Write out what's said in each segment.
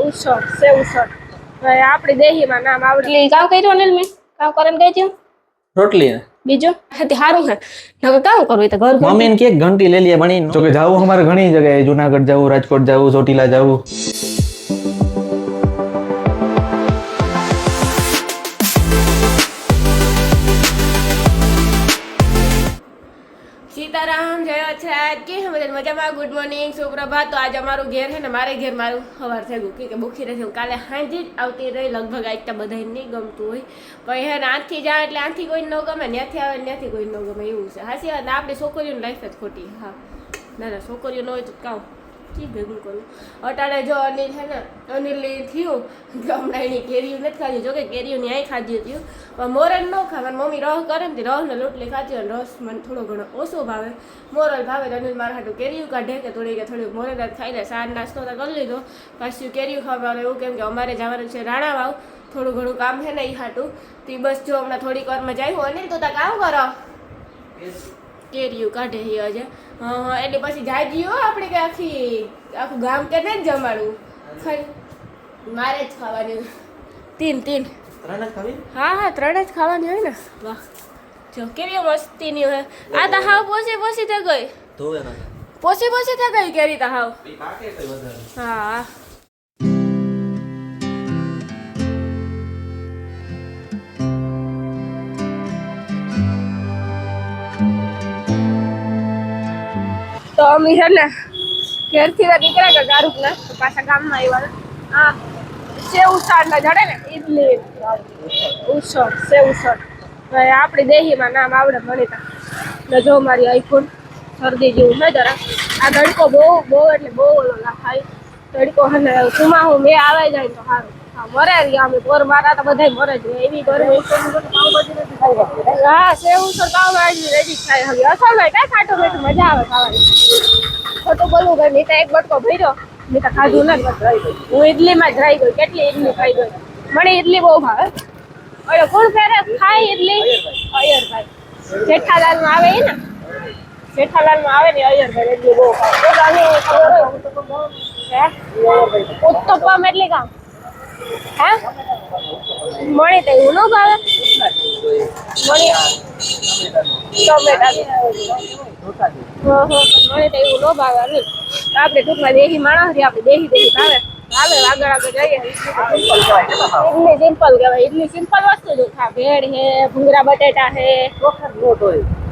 ઉસળ સેવ ઉસળ આપણી દેહીમાં નામ આવડે કામ કર્યું અનિલ મેં કામ કરીને ગઈ છું રોટલી બીજું હારું હે નકર કામ કરવું તો ઘર મમ્મી ને કે ઘંટી લઈ લે બની જો કે જાવું અમારે ઘણી જગ્યાએ જુનાગઢ જાવું રાજકોટ જાવું ચોટીલા જાવું સીતારામ જય અચ્છા કે બધા મજામાં ગુડ મોર્નિંગ સુપ્રભાત તો આજ અમારું ઘેર છે ને મારે ઘેર મારું સવાર થઈ ગયું કે બુખી રહી કાલે હાંજી જ આવતી રહી લગભગ આજ તો બધાને નહીં ગમતું હોય પણ હે આંખથી જાય એટલે આંખથી કોઈ ન ગમે ત્યાંથી આવે ત્યાંથી કોઈ ન ગમે એવું છે હાસી વાત આપણી છોકરીઓની લાઈફ જ ખોટી હા ના છોકરીઓ ન હોય તો કામ ઠીક ભેગું કરું અટાણે જો અનિલ છે ને અનિલની થયું હમણાં એની કેરીયું નથી ખાધી જોકે કેરીઓની અહીં ખાધી હતી પણ મોરલ ન ખાવાનું મમ્મી રસ કરે ને રસને લોટલી ખાધી અને રસ મને થોડો ઘણો ઓછો ભાવે મોરલ ભાવે તો અનિલ મારા હાટું કેરીયું કાઢે કે થોડીક મોરલ ખાઈ લે સાર નાસ્તો તો કરી લીધો પાછું કેરીયું ખાવાનું એવું કેમ કે અમારે જવાનું છે રાણાવાવ થોડું ઘણું કામ છે ને એ હાટું તો બસ જો હમણાં થોડીક વારમાં જાય અનિલ તો કામ કરો કેરીયું કાઢે હજે હા એટલે પછી જાય ગયો આપણે કે આખું ગામ કે ને જ જમાડવું મારે જ ખાવાની ત્રણ હા ત્રણ જ ખાવાની હોય ને વાહ જો કેવી મસ્તીની હોય આ તો હાવ પોસી થઈ ગઈ પોસી થઈ ગઈ કેરી તો હાવ હા તો અમે છે ને ઘેરથી નીકળ્યા કે ગારુક ને પાછા ગામમાં આવ્યા હા સેવ ઉસળ ને જડે ને ઈડલી ઉસળ સેવ ઉસળ આપણી દેહીમાં નામ આવડે ભણીતા ને જો મારી આઈફોન શરદી જેવું છે જરા આ તડકો બહુ એટલે બહુ ઓલો થાય તડકો હને સુમાહું મેં આવે જાય તો સારું હા મરે રહ્યા અમે પોર મારા તો બધા મરે જ એવી ગરમી હા સેવ ઉસળ પાવભાજી રેડી થાય હવે અસલ હોય કાંઈ ખાટું બેઠું મજા આવે ખાવાની ખોટું બોલવું ગઈ નીતા એક બટકો ભર્યો નીતા ખાધું નથી હું ઈડલીમાં જ રહી ગઈ કેટલી ઈડલી ખાઈ ગઈ મને ઈડલી બહુ ભાવે અરે કોણ ફેરે ખાય ઈડલી અયરભાઈ જેઠાલાલમાં આવે એ ને જેઠાલાલમાં આવે ને અયરભાઈ ઈડલી બહુ ખાય ઉત્તપમ એટલે કામ હે મળી તો એવું ન ભાવે મળી ટમેટા મને તો એવું ન ભાવે નહીં આપણે ટૂંકમાં દેહી માણસ આપણે દેહી ભાવે આગળ જઈએ ઇડલી સિમ્પલ કહેવાય ઇડલી સિમ્પલ વસ્તુ જ ખા ભેળ હે ભૂંગળા બટેટા હે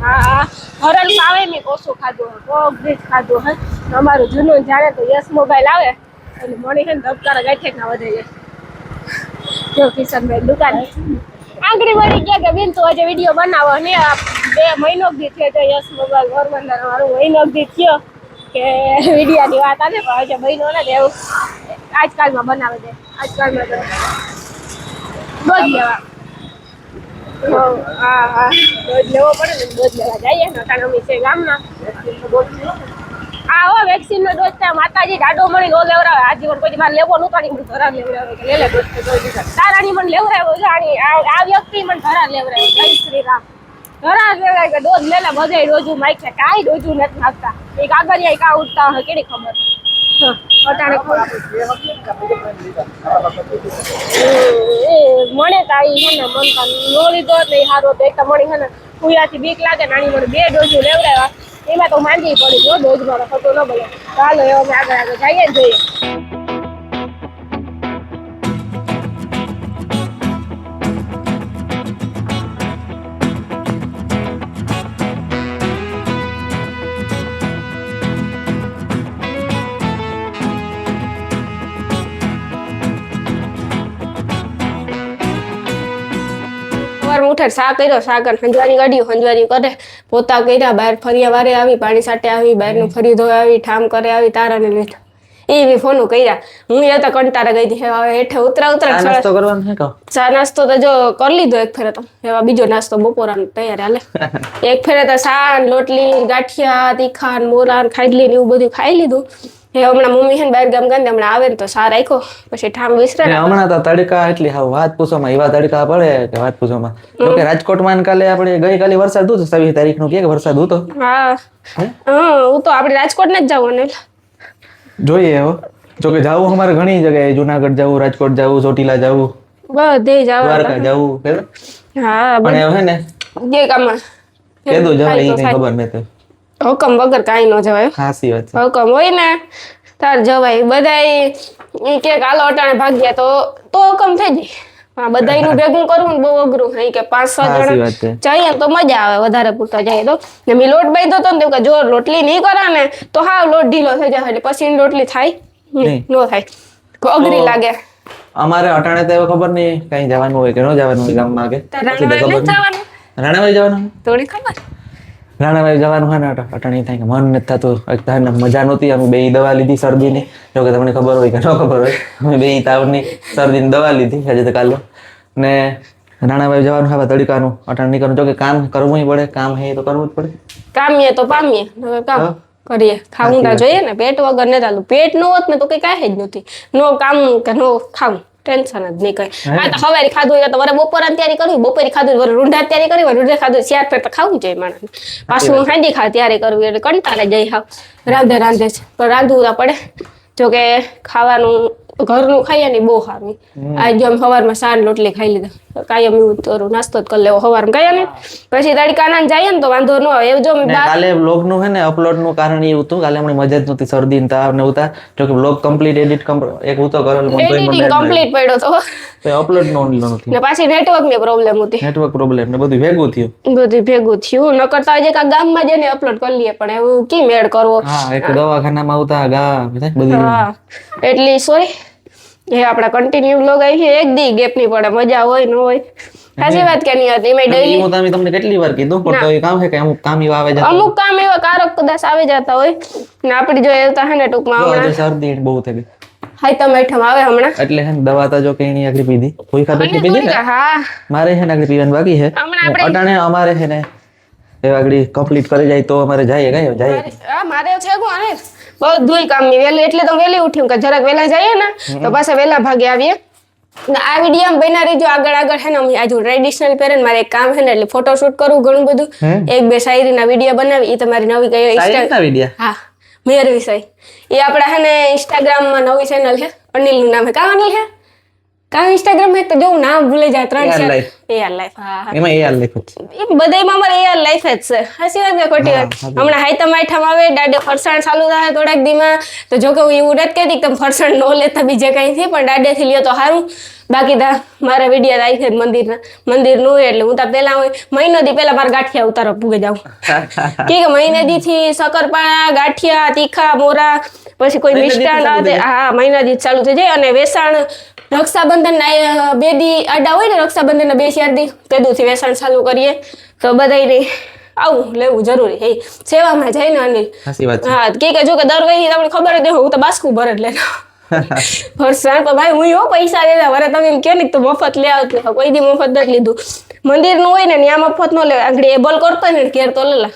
હા હરલ ખાવે મેં ઓછું ખાધું કોક બીજ ખાધું હે અમારું જૂનું જાણે તો યસ મોબાઈલ આવે એટલે મને છે ને ધબકારા ગાંઠે ના વધે જાય જો કિશનભાઈ દુકાન આંગળી મળી ગયા કે બેન તો આજે વિડીયો બનાવો ને 2 મહિનો દી થયો તો યસ મોબાઈલ પોરબંદર મારું મહિનો દી થયો કે વિડીયાની વાત આવે પણ હજુ મહિનો ને એવું આજકાલમાં બનાવે છે આજકાલમાં તો દોધ લેવા હા દોધ લેવો પડે ને દોધ લેવા જઈએ ને કારણ અમે છે ગામના હા વેક્સિન નો ડોઝ થાય માતાજી દાડો મળી નો લેવડાવે આજીવન કોઈ મારે લેવો નહોતો ની મને ઘરા લેવડાવે કે લે તારાની મને લેવડાવ્યો આ વ્યક્તિ મને ઘરા લેવડાવે જય શ્રી રામ ઘરા લેવડાવે કે ડોઝ લે બધાય ડોઝું માઈક છે કાંઈ ડોઝું નથી નાખતા એ કાગળિયા કા ઉઠતા હોય કેડી ખબર અટાણે મને તાઈ છે ને મન નો લીધો એટલે સારો તો એક મળી છે ને કુયાથી બીક લાગે નાની મને 2 ડોઝું લેવડાવ્યા એમાં તો માંદી પડી જો ડોઝ મારો ખોટો ન બોલે ચાલો હવે આગળ જઈએ જોઈએ ઉઠે શા કર્યો સાગર હંજવાની ગાડીઓ હંજવાની કરે પોતા કર્યા બહાર ફર્યા વારે આવી પાણી સાટે આવી બહારનું ફરી ધોઈ આવી ઠામ કરે આવી તારાને લીધા એ ફોનો કર્યા હું એ તો કંટાળા ગઈ હતી હવે હેઠે ઉતરા નાસ્તો કરવાનો છે કા ચા નાસ્તો તો જો કરી લીધો એક ફેરે તો એવા બીજો નાસ્તો બપોરાનો તૈયાર હાલે એક ફેરે તો સાન લોટલી ગાંઠિયા તીખાન મોરાન ખાઈડલી ને એવું બધું ખાઈ લીધું હમણાં મમ્મી છે ને બહાર ગામ ગાંધી હમણાં આવે ને તો સા રાખ્યો પછી ઠામ વિસરે હમણાં તો તડકા એટલી હા વાત પૂછોમાં એવા તડકા પડે કે વાત પૂછોમાં જોકે રાજકોટમાં કાલે આપણે ગઈકાલે વરસાદ હતો 27 તારીખનો કે વરસાદ હતો હા હું તો આપણે રાજકોટ ને જ જવું ને જોઈએ હવે જોકે જાવું અમારે ઘણી જગ્યાએ, જુનાગઢ જાવું, રાજકોટ જાવું, ચોટીલા જાવું, બધે જાવ દ્વારકા જાવું, બરાબર? હા પણ હવે હે ને જે કામમાં કીધું જવાય થાય એ તો કઈ થાય. ખબર નથી. હુકમ વગર કાંઈ ન જવાય. સાચી વાત છે. હુકમ હોય ને તાર જવાય. બધાય ઈ કે હાલો અટાણે ભાગ્યા તો હુકમ થઈ જાય. હા બધાયનું ભેગું કરવું ને બહુ અઘરું છે. ઈ કે 5-6 સાચી જણા વાત છે. જઈએ ને તો મજા આવે, વધારે પૂરતા જાય તો. ને મેં લોટ બાંધ્યો તો ને તો કે જો રોટલી નહીં કરા ને તો હાવ લોટ ઢીલો થઈ જાય, એટલે પછી એની રોટલી થાય નહીં. ન થાય, અઘરી લાગે. અમારે અટાણે તો એવું ખબર નહીં કઈ જવાનું હોય કે ન જવાનું હોય ગામમાં કે તાર પછી તો ખબર રાણાવાવ નથી નહીં. જવાનું? રાણાવાવ જવાનું? થોડી ખબર. રાણાવાવ જવાનું હોય ને અટાણે થાય કે મન નથી થતું, એક તો એને મજા નહોતી. અમે બે દવા લીધી શરદીની, જો કે તમને ખબર હોય કે ન ખબર હોય, અમે બે તાવની શરદીની દવા લીધી આજે તો કાલે. ને રાણાવાવ જવાનું હવે તડકાનું અટાણે નીકળવાનું, જો કે કામ કરવું પડે, કામ હે તો કરવું જ પડે. કામીએ તો પામીએ, હવે કામ હા. કરીએ. ખાવું ના જોઈએ ને, પેટ વગર ને ચાલુ. પેટ નો હોત ને તો કઈ કાંઈ જ નથી. નો કામ કે નો ખાવું, ટેન્શન જ નહીં કઈ. આ તો સવારે ખાધું હોય તો વરે બપોરે તૈયારી કરવી, બપોરે ખાધું વરે રૂંઢા તૈયારી કરવી, રૂંઢે ખાધું ચાર પેટ તો ખાવું જોઈએ માણસને. પાછું હાંડી ખા ત્યારે કરવી, એટલે કંટાળે જાય હાવ. રાંધે રાંધે છે પણ રાંધવું તો પડે. જો કે ખાવાનું ઘરનું ખાઈએ ને ઈ બહુ સારું. આજ જો અમે સવારમાં સાન રોટલી ખાઈ લીધા, કાયમ એવું જ કરું, નાસ્તો જ કરી લેવો સવારમાં ગયા ને. પછી તડકાના જઈએ ને તો વાંધો ન આવે. એવું જો મેં ને કાલે બ્લોગ નું હે ને અપલોડ નું કારણ એવું હતું, કાલે હમણાં મજા જ નહોતી, શરદી ને તાવ ને ઉતા. જો કે બ્લોગ કમ્પ્લીટ એડિટ એક ઉતો કરેલ પણ તોય મને એડિટિંગ કમ્પ્લીટ પડ્યો તો તો અપલોડ નો નથી. ને પાછી નેટવર્ક ની પ્રોબ્લેમ હતી, નેટવર્ક પ્રોબ્લેમ ને બધું ભેગું થયું. બધું ભેગું થયું. ન કરતા જે કા ગામમાં જઈને અપલોડ કરી લઈએ, પણ એવું કી મેળ કરવો. હા એક દવાખાનામાં આવતા ગા બધી હા એટલી સોરી એ આપડા કન્ટિન્યુ બ્લોગ આવી છે, એક દી ગેપ નહીં પડે, મજા હોય ન હોય. સાચી વાત કે નહીં હતી. એમાં ડેઈલી હું તમને કેટલી વાર કીધું પણ તો એ કામ છે કે અમુક કામ એવા આવે જતા અમુક કામ એવા કારક કદાચ આવી જતા હોય ને આપડી જો એવતા હે ને ટૂંકમાં જો હમણાં આજે શરદી ને બહુ થઈ ગઈ હાઈતમ આઈટમ આવે હમણાં એટલે હે ને દવા તો જો કે એની આગળ પીધી કોઈ ખાતે એટલી પીધી ને હા મારે છે ને આગળ પીવાનું બાકી છે. હમણાં આપણે અટાણે અમારે છે ને એ આગળ કમ્પ્લીટ કરી જાય તો અમારે જાય હા મારે છે ગો આને બધુંય કામ ની વેલી એટલે તો વેલી ઉઠ્યું કે જરાક વેલા જઈએ ને તો પાછા વેલા ભાગે આવીએ. ને આ વિડીયો બના રહેજો આગળ હે ને અમે આજુ ટ્રેડિશનલ પહેરે મારે એક કામ છે ને એટલે ફોટોશૂટ કરવું ઘણું બધું, એક બે શાયરીના વિડીયો બનાવી. એ તમારી નવી કઈ શાયરીના વિડિયા હા મેર વિષય એ આપડા હે ને ઇન્સ્ટાગ્રામમાં નવી ચેનલ છે, અનિલનું નામ છે. કા અનિલ છે કા ઇન્સ્ટાગ્રામ હે તો જો નામ ભૂલી જાય ત્રણ AR છે Life. AR Life. હા એમાં એ હાલ લખ્યું છે. એ બધાયમાં અમારે AR Life જ છે. હાચી વાત કે ખોટી વાત? હમણાં હાઈતમ આઈટમ આવે દાડે ફરસાણ ચાલુ થાય થોડાક દીમાં તો જો કે હું એવું નથી કહેતી કે તમે ફરસાણ ન લેતા બીજે કઈ થી પણ દાડેથી લ્યો તો સારું. બાકી તા મારા વિડીયો આવી છે મંદિરનું હોય એટલે હું તો પેલા હોય મહિનો દી પેલા મારા ગાંઠિયા ઉતારવા પૂગે જાઉં કે મહિને દી થી શક્કરપારા ગાંઠિયા તીખા મોરા પછી કોઈ મિષ્ટાન આવે હા મહિના દી ચાલુ થઈ જાય. અને વેસાણ રક્ષાબંધન ના 2 દી આડા હોય ને રક્ષાબંધન ના 2-4 દી તેદુથી વેસાણ ચાલુ કરીએ તો બધાય આવું લેવું જરૂરી હે સેવામાં જાય ને અનિલ. સાચી વાત છે. હા કે જો કે દર વખતે તમને ખબર જ હોય હું તો બાસ્કું ભરે જ લેતો ફરસાણ તો ભાઈ હું એવો પૈસા લેતા વરે તમે એમ કહો ને તો મફત લે આવતો કોઈ દી મફત નથી લીધું. મંદિરનું હોય ને ત્યાં મફત ન લે આગળ એબલ કરતો ને ઘેર તો લેલા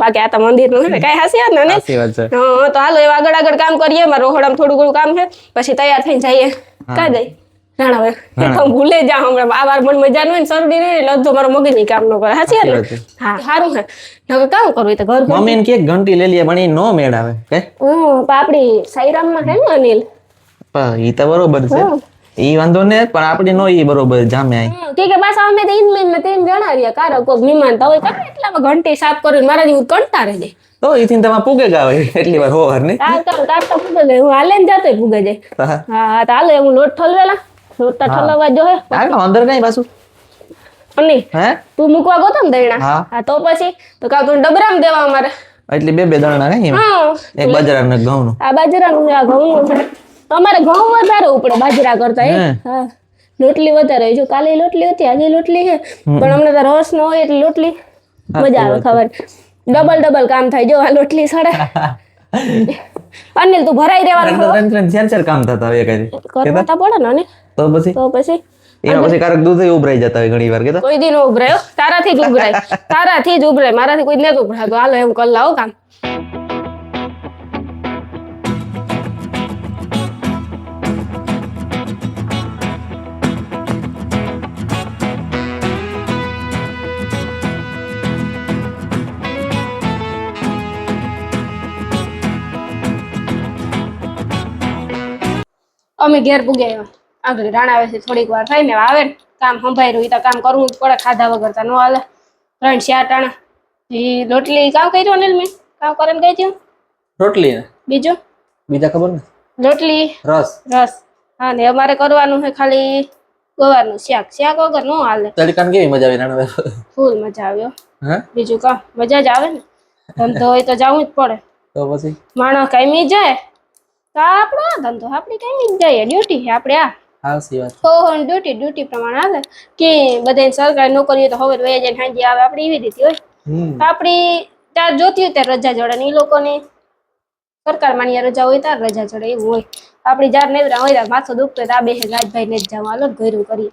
બાકી આ તો મંદિરનું ને કઈ હાસી વાત ને સાચી વાત છે. હા તો હાલો એવા આગળ કામ કરીએ. મારે રોહડામાં થોડું ઘણું કામ છે પછી તૈયાર થઈને જઈએ. કા જાય રાણા ભાઈ ભૂલે જા હમણાં આ વાર મને મજા ન હોય ને શરદી નહીં લધો મારો મગજ ની કામ ન કરે. સાચી વાત ને? હા સારું હે નકર કામ કરવું તો ઘર મમ્મી ને કે ઘંટી લઈ લે પણ એ નો મેળ આવે કે આપડી સાઈરામમાં હે ને અનિલ ઈ તો બરોબર છે ઈ વાંધો ને પણ આપડી નો ઈ બરોબર જામે આઈ કે પાછા અમે તો ઇનમેન ને 3 જણા રહ્યા કારો કોક મહેમાન તો હોય કામ એટલામાં ઘંટી સાફ કરીને મારા જેવું કંટાળે જાય તો ઈથી તમે પૂગે ગાવે એટલી વાર હોવાર ને તાર તો પૂગે જાય હું હાલે ને જાતો પૂગે જાય. હા તો હાલે હું લોટ ઠલવેલા લોટ તો ઠલવવા જો હે આ અંદર કઈ પાછું અનિલ હે તું મૂકવા ગયો તો ને દૈણા હા. હા તો પછી તો કાં તું ડબરામાં દેવા અમારે એટલે બે દાણા કઈ એમાં હા એક બાજરા ને ઘઉં નું આ બાજરાનું આ ઘઉંનું છે. અમારે ઘઉં વધારે ઉપડે બાજરા કરતા હે. હા લોટલી વધારે જો કાલે લોટલી હતી આજે લોટલી છે પણ અમને તો રસ ન હોય એટલે લોટલી મજા આવે ખાવાની. ડબલ કામ થાય જો આ લોટલી સડે અનિલ તું ભરાઈ રહેવાનું ચાર કામ થતા હોય કઈ કરવા તો પડે ને અનિલ તો પછી તો પછી એમાં પછી કારક દૂધ ઉભરાઈ જતા હોય ઘણી વાર કે કોઈ દી નો ઉભરાયો તારાથી જ ઉભરાય મારાથી કોઈ નથી ઉભરાતો. હાલો એમ કર લાવો કામ. અમે ઘેર પૂગે આગળ રાણા આવે છે થોડીક વાર થાય ને આવે ને કામ સંભાળ્યું એ તો કામ કરવું જ પડે ખાધા વગર તો ન હાલે 3-4 ટાણા એ રોટલી કામ કર્યું અનિલ મેં કામ કરીને ગઈ છું રોટલી ને બીજું બીજા ખબર ને રોટલી રસ રસ હા ને અમારે કરવાનું છે ખાલી ગવારનું શાક શાક વગર ન હાલે તડકાને કેવી મજા આવી રાણા ફૂલ મજા આવ્યો હા બીજું કા મજા જ આવે ને ધંધો હોય તો જવું જ પડે તો પછી માણસ કાયમી જાય તો આપણો આ ધંધો આપણે કાયમી જ જઈએ ડ્યુટી છે આપણે આ હા સી વાત ડ્યુટી પ્રમાણે હાલે કે બધા સરકારી નોકરીઓ તો હવે વયા જાય સાંજે આવે આપણે એવી રીતે હોય તો આપણી ત્યાં જોતી હોય ત્યારે રજા જોડે ને એ લોકોની સરકાર માન્ય રજા હોય ત્યારે રજા ચડે એવું હોય આપણી જાર નેવરા હોય ત્યારે માથું દુખતો હોય તો આ બે રાજભાઈ ને જ જવા હાલો ઘરું કરીએ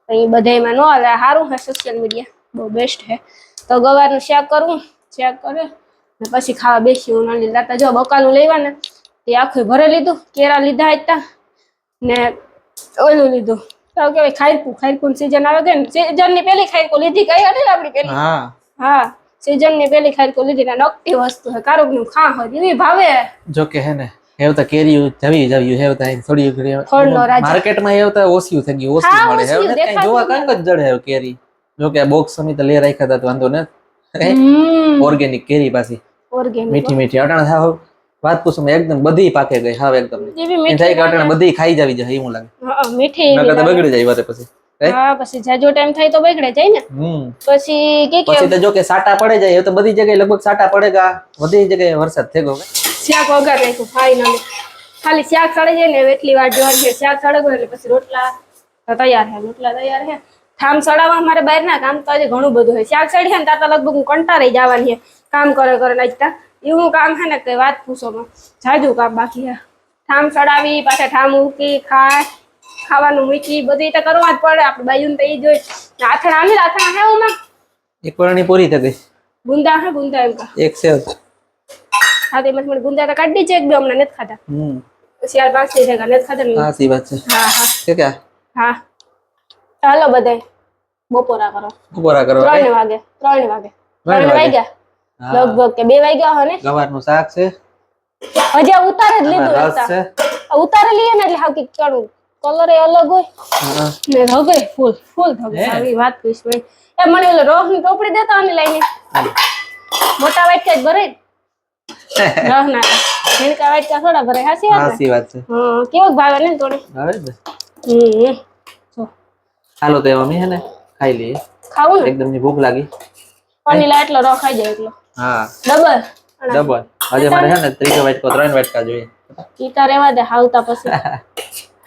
તો એ બધામાં ન હાલે સારું છે સોશિયલ મીડિયા બહુ બેસ્ટ છે તો ગવારનું શાક કરવું શાક કરે ને પછી ખાવા બેસી નાની લાતા જો બકાલું લેવા ને તે આખું ભરે લીધું કેરા લીધા હતા ને ઓલું લીધું તો કેવાય ખાયરકું સીઝન આવે કે સીઝન ની પેલી ખાયરકું લીધી કઈ હતી ને આપડી પેલી હા હા સીઝન ની પેલી ખાયરકું લીધી ને નકટી વસ્તુ છે કારોક નું ખા હોય એવી ભાવે જો કે હે ને હેવતા કેરી જવી હેવતા થોડી ફળનો રાજા. માર્કેટમાં હેવતા ઓછી થઈ ગઈ ઓછી હા, મળે ઓછી હેવ ને કઈ દેખાતી જોવા જ કંઈક જ જડે હેવ કેરી જો કે બોક્સ સમિત લે રાખ્યા હતા તો વાંધો ને ઓર્ગેનિક કેરી પાછી ઓર્ગેનિક મીઠી મીઠી અટાણે થાવ વાત પૂછું એકદમ બધી પાકે ગઈ હાવ એકદમ જેવી એ મીઠી થાય કે અટાણે બધી ખાઈ જાવી જાય એવું લાગે હા મીઠી નકર એવી તો લાગે. બગડી જાય વારે પછી હે? હા પછી જાજો ટાઈમ થાય તો બગડે જાય ને પછી કે પછી તો જો કે સાટા પડે જાય એ તો બધી જગ્યાએ લગભગ સાટા પડેગા બધી જગ્યાએ વરસાદ થઈ ગયો શાક વગર રાખ્યું ફાઈનલી ખાલી શાક સડી જાય ને એટલી વાર જોવાની છે શાક સડે ગયું એટલે પછી રોટલા તો તૈયાર છે રોટલા તૈયાર છે ઠામ સડાવવા મારે બહાર ના કામ તો હજી ઘણું બધું છે શાક સડી છે ને ત્યાં તો લગભગ હું કંટાળી જવાની છે કામ કરે નાખતા એવું કામ છે ને કે વાત પૂછોમાં જાજુ કામ બાકી છે ઠામ સડાવી પાછા ઠામ મૂકી ખાવાનું મૂકી બધી તો કરવા જ પડે આપણે બાયું તો એ જોઈ આથણા હે ઓમાં એક પરણી પૂરી થઈ ગઈ ગુંદા હે ગુંદા એમ કા એક સેવ હા તે મને ગુંદા તો કાઢી છે એક બે હમણાં નથી ખાતા પછી યાર બાકી છે નથી ખાતા ને હા સી વાત છે હા હા કે ક્યાં હા ચાલો બધાય બપોરા કરો બપોરા કરો 3 વાગે 3 વાગ્યા હા. લગભગ કે 2 વાગ્યા હો ને ગવારનું શાક છે હજી આ ઉતારે જ લીધું રસ હતા છે આ ઉતારે લઈએ ને એટલે હાવ કીક ચડું કલર એ અલગ હોય હા. ને ધગે ફૂલ ધગે હે? આવી વાત કહીશ ભાઈ એ મને ઓલો રોહ ની ટોપડી દેતા અને લઈને મોટા વાટકા જ ભરે રોહ ના ઝીણકા વાટકા થોડા ભરે હાસી વાત હા ને સી વાત છે હા કેવું ભાવે ને થોડી આવે ને જો હાલો તો એમાં હે ને ખાઈ લઈએ ખાવું ને એકદમ ની ભૂખ લાગી પનીલા એટલો રો ખાઈ જાય એટલો હા ડબલ ડબલ આજે મારે છે ને ત્રીજો વાટકો 3 વાટકા જોઈએ ઈતા રેવા દે હાવતા પછી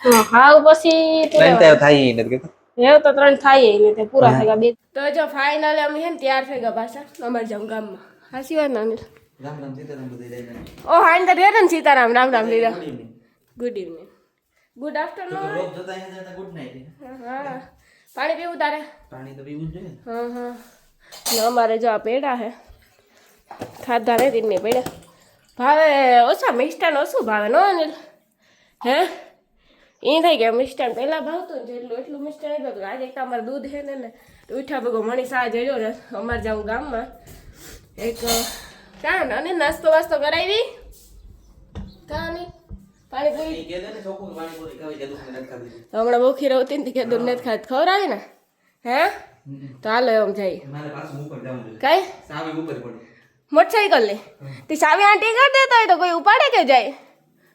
હા હાવ પછી તું ત્રણ રેવા તો થાય ઈ નથી કેતો હેવ તો 3 થાય ને તે પૂરા થઈ ગયા 2 તો જો ફાઇનલ અમે છે ને તૈયાર થઈ ગયા પાછા અમારા જમ ગામમાં હાસી વાત ના રામ રામ સીતારામ બધી જાય ઓ હાઈન તો રહ્યા ને સીતારામ રામ રામ લીધા ગુડ ઇવનિંગ ગુડ આફ્ટરનૂન રોજ જોતા અહીંયા જતા ગુડ નાઈટ હા પાણી પીવું તારે પાણી તો પીવું જ જોઈએ હા હા ને અમારે જો આ પેડા હે ખાધા ને તીને પેડા ભાવે ઓછા મિષ્ટાન ઓછું ભાવે નો અનિલ હે એ થઈ ગયા મિષ્ટાન પહેલાં ભાવતું ને જેટલું એટલું મિષ્ટાન નહીં ભાવતું આજે એક અમારે દૂધ છે ને ઉઠા ભેગો મણી સા જજો ને અમારે જાઉં ગામમાં એક કાં અને નાસ્તો વાસ્તો કરાવી કાં નહીં પાણીપુરી હમણાં બોખી રહતી ને કે દૂધ નથી ખાત ખવડાવી ને હે તો હાલો એમ જાય કઈ મોટરસાઇકલ ને તે સાવી આંટી કરી દેતો હોય તો કોઈ ઉપાડે કે જાય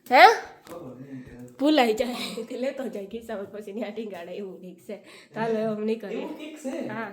હે ભૂલાઈ જાય તે લેતો જાય ખિસ્સામાં પછી ત્યાં ટીંગાડે એવું ઠીક છે ચાલો એમ નહીં કરીએ હા